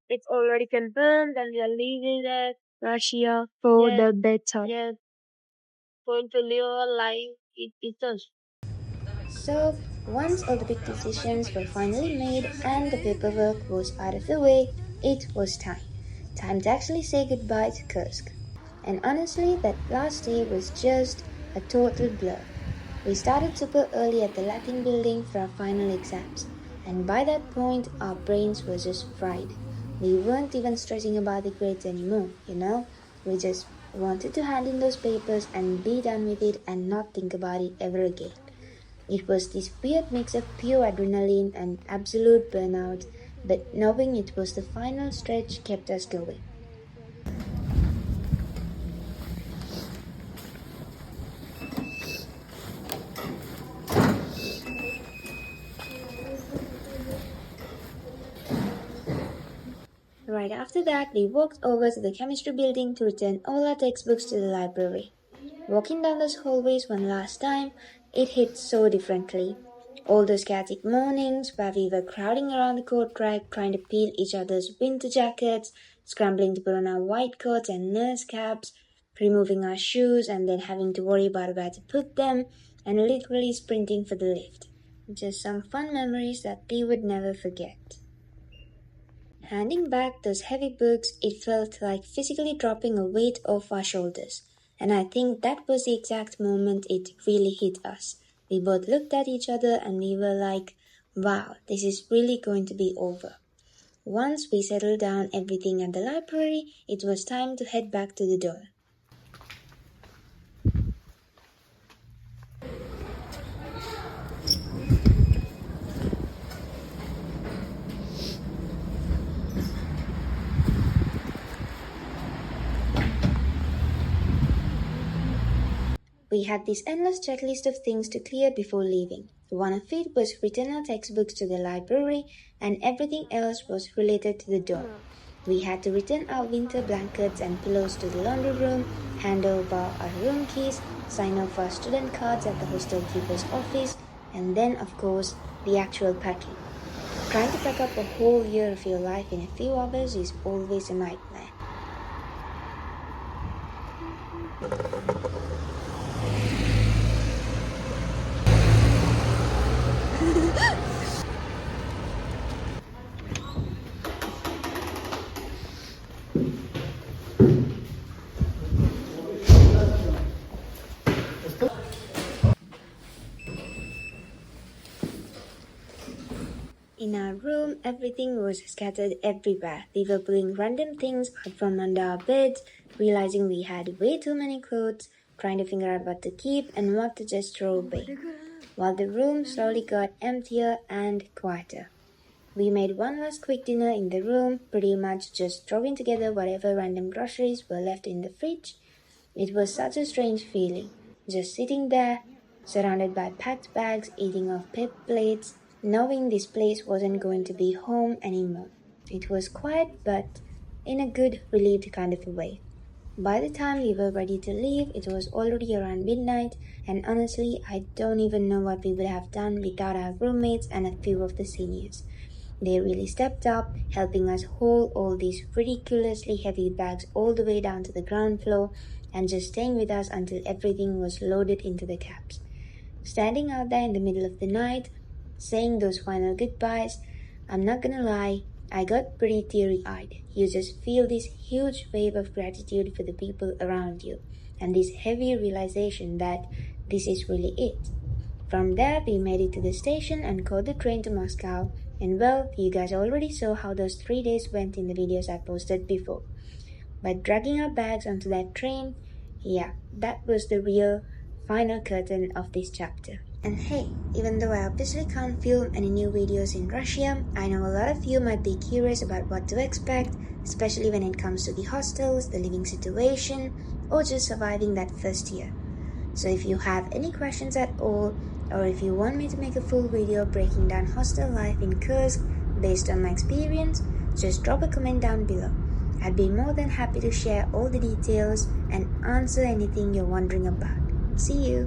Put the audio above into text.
It's already confirmed and we are leaving Russia for the better. Yes, going to live our life it us. So, once all the big decisions were finally made and the paperwork was out of the way, it was time. Time to actually say goodbye to Kursk. And honestly, that last day was just a total blur. We started super early at the Latin building for our final exams, and by that point, our brains were just fried. We weren't even stressing about the grades anymore, We just wanted to hand in those papers and be done with it and not think about it ever again. It was this weird mix of pure adrenaline and absolute burnout, but knowing it was the final stretch kept us going. Right after that, we walked over to the chemistry building to return all our textbooks to the library. Walking down those hallways one last time, it hit so differently. All those chaotic mornings where we were crowding around the coat rack trying to peel each other's winter jackets, scrambling to put on our white coats and nurse caps, removing our shoes and then having to worry about where to put them, and literally sprinting for the lift. Just some fun memories that we would never forget. Handing back those heavy books, it felt like physically dropping a weight off our shoulders. And I think that was the exact moment it really hit us. We both looked at each other and we were like, wow, this is really going to be over. Once we settled down everything at the library, it was time to head back to the dorm. We had this endless checklist of things to clear before leaving. One of it was return our textbooks to the library, and everything else was related to the dorm. We had to return our winter blankets and pillows to the laundry room, hand over our room keys, sign off our student cards at the hostel keeper's office, and then, of course, the actual packing. Trying to pack up a whole year of your life in a few hours is always a nightmare. In our room, everything was scattered everywhere. We were pulling random things out from under our beds, realizing we had way too many clothes, trying to figure out what to keep and what to just throw away, while the room slowly got emptier and quieter. We made one last quick dinner in the room, pretty much just throwing together whatever random groceries were left in the fridge. It was such a strange feeling, just sitting there, surrounded by packed bags, eating off paper plates, knowing this place wasn't going to be home anymore. It was quiet, but in a good, relieved kind of a way. By the time we were ready to leave, it was already around midnight, and honestly, I don't even know what we would have done without our roommates and a few of the seniors. They really stepped up, helping us haul all these ridiculously heavy bags all the way down to the ground floor and just staying with us until everything was loaded into the cabs. Standing out there in the middle of the night, saying those final goodbyes, I'm not gonna lie, I got pretty teary-eyed. You just feel this huge wave of gratitude for the people around you and this heavy realization that this is really it. From there, we made it to the station and caught the train to Moscow. And well, you guys already saw how those 3 days went in the videos I posted before. But dragging our bags onto that train, yeah, that was the real final curtain of this chapter. And hey, even though I obviously can't film any new videos in Russia, I know a lot of you might be curious about what to expect, especially when it comes to the hostels, the living situation, or just surviving that first year. So if you have any questions at all, or if you want me to make a full video breaking down hostel life in Kursk based on my experience, just drop a comment down below. I'd be more than happy to share all the details and answer anything you're wondering about. See you!